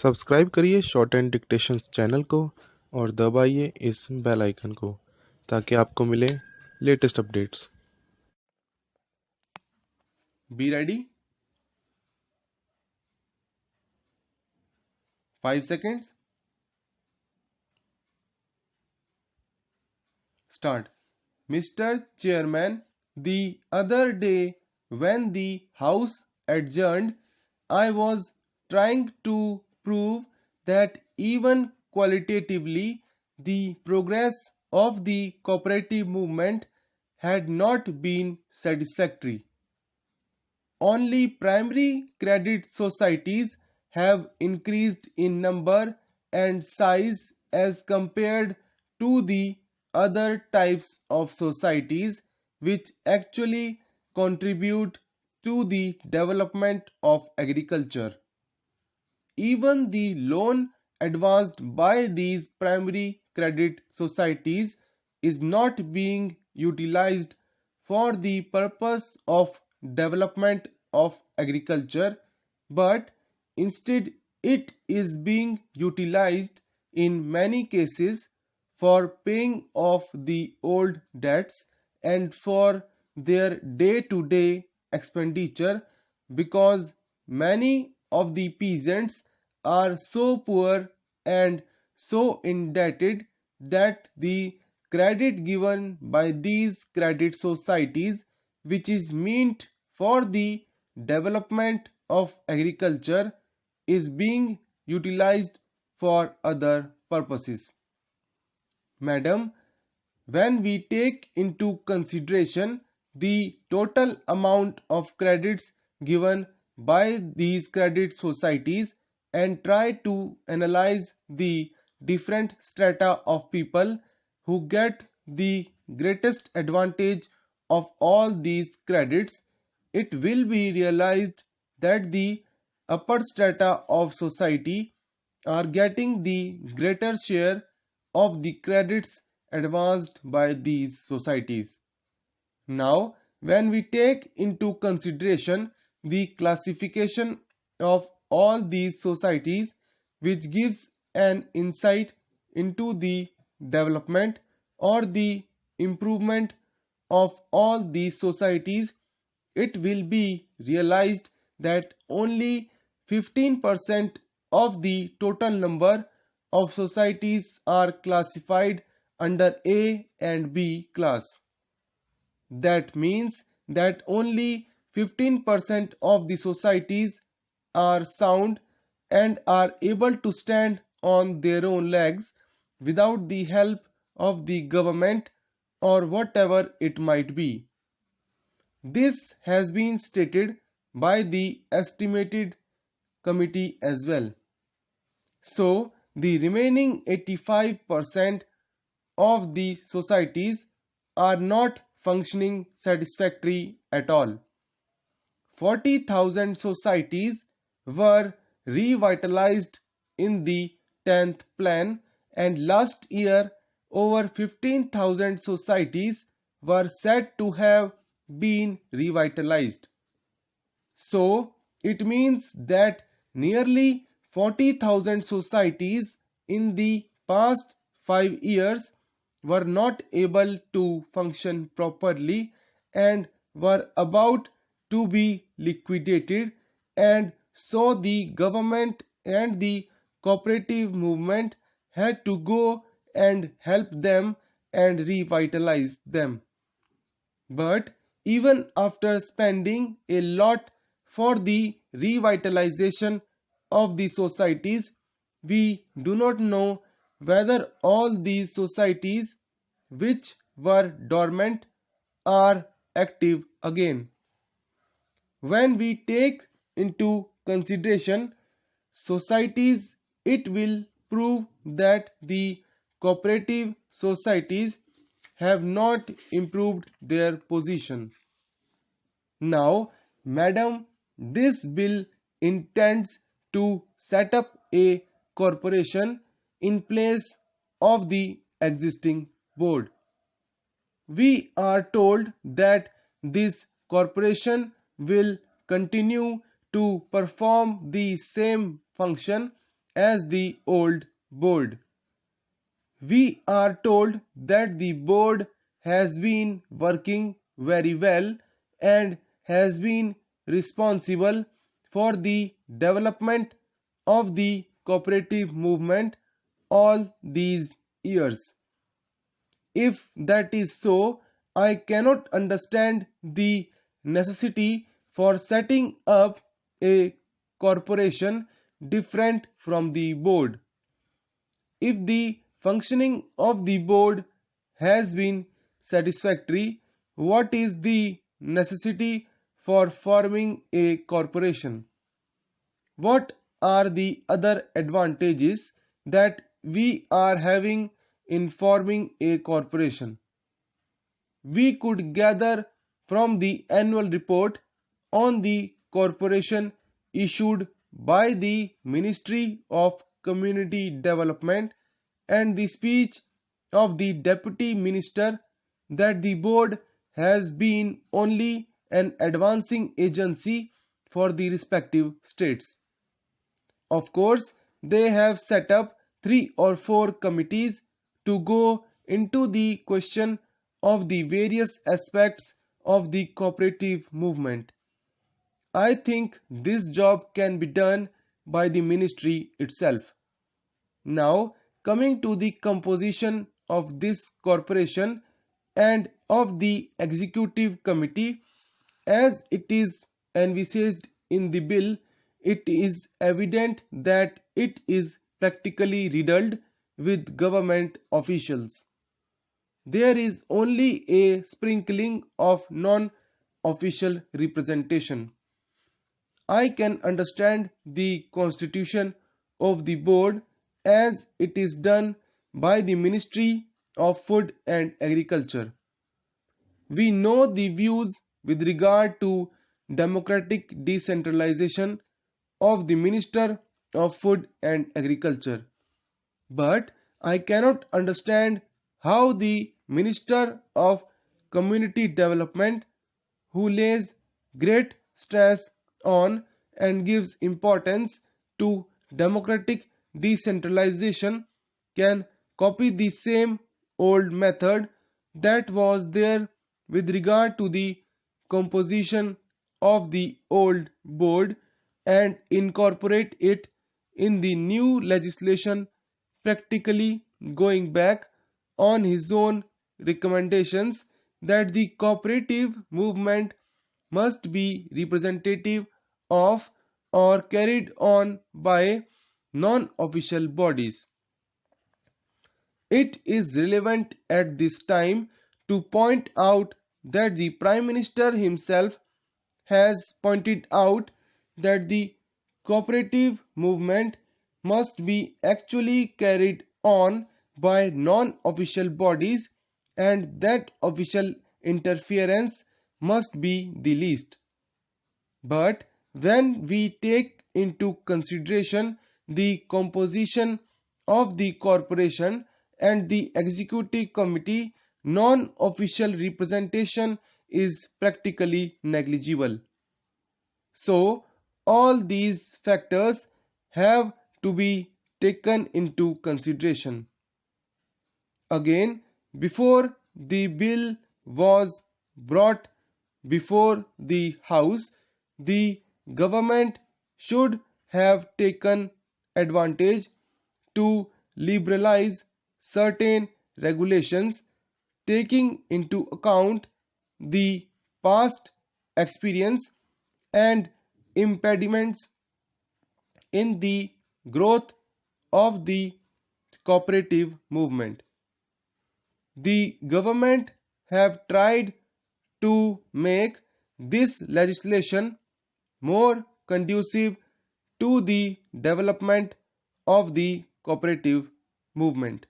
Subscribe करिए short and dictations channel को और दबाइए इस बेल आइकन को ताकि आपको मिले latest updates. Be ready. 5 seconds. Start. Mr. Chairman, the other day when the House adjourned, I was trying to prove that even qualitatively the progress of the cooperative movement had not been satisfactory. Only primary credit societies have increased in number and size as compared to the other types of societies which actually contribute to the development of agriculture. Even the loan advanced by these primary credit societies is not being utilized for the purpose of development of agriculture, but instead it is being utilized in many cases for paying off the old debts and for their day-to-day expenditure, because many of the peasants are so poor and so indebted that the credit given by these credit societies, which is meant for the development of agriculture, is being utilized for other purposes. Madam, when we take into consideration the total amount of credits given by these credit societies and try to analyze the different strata of people who get the greatest advantage of all these credits, it will be realized that the upper strata of society are getting the greater share of the credits advanced by these societies. Now, when we take into consideration the classification of all these societies, which gives an insight into the development or the improvement of all these societies, it will be realized that only 15% of the total number of societies are classified under A and B class. That means that only 15% of the societies are sound and are able to stand on their own legs without the help of the government or whatever it might be. This has been stated by the estimated committee as well. So, the remaining 85% of the societies are not functioning satisfactory at all. 40,000 societies were revitalized in the 10th plan, and last year over 15,000 societies were said to have been revitalized. So it means that nearly 40,000 societies in the past 5 years were not able to function properly and were about to be liquidated, and so the government and the cooperative movement had to go and help them and revitalize them. But even after spending a lot for the revitalization of the societies, we do not know whether all these societies which were dormant are active again. When we take into consideration societies, it will prove that the cooperative societies have not improved their position. Now, madam, this bill intends to set up a corporation in place of the existing board. We are told that this corporation will continue to perform the same function as the old board. We are told that the board has been working very well and has been responsible for the development of the cooperative movement all these years. If that is so, I cannot understand the necessity for setting up a corporation different from the board. If the functioning of the board has been satisfactory, what is the necessity for forming a corporation? What are the other advantages that we are having in forming a corporation? We could gather from the annual report on the corporation issued by the Ministry of Community Development and the speech of the Deputy Minister that the board has been only an advancing agency for the respective states. Of course, they have set up 3 or 4 committees to go into the question of the various aspects of the cooperative movement. I think this job can be done by the ministry itself. Now, coming to the composition of this corporation and of the executive committee, as it is envisaged in the bill, it is evident that it is practically riddled with government officials. There is only a sprinkling of non-official representation. I can understand the constitution of the board as it is done by the Ministry of Food and Agriculture. We know the views with regard to democratic decentralization of the Minister of Food and Agriculture. But I cannot understand how the Minister of Community Development, who lays great stress on and gives importance to democratic decentralization, can copy the same old method that was there with regard to the composition of the old board and incorporate it in the new legislation, practically going back on his own recommendations that the cooperative movement must be representative of or carried on by non-official bodies. It is relevant at this time to point out that the Prime Minister himself has pointed out that the cooperative movement must be actually carried on by non-official bodies and that official interference must be the least. But when we take into consideration the composition of the corporation and the executive committee, non-official representation is practically negligible. So, all these factors have to be taken into consideration. Again, before the bill was brought before the House, the government should have taken advantage to liberalize certain regulations, taking into account the past experience and impediments in the growth of the cooperative movement. The government have tried to make this legislation more conducive to the development of the cooperative movement.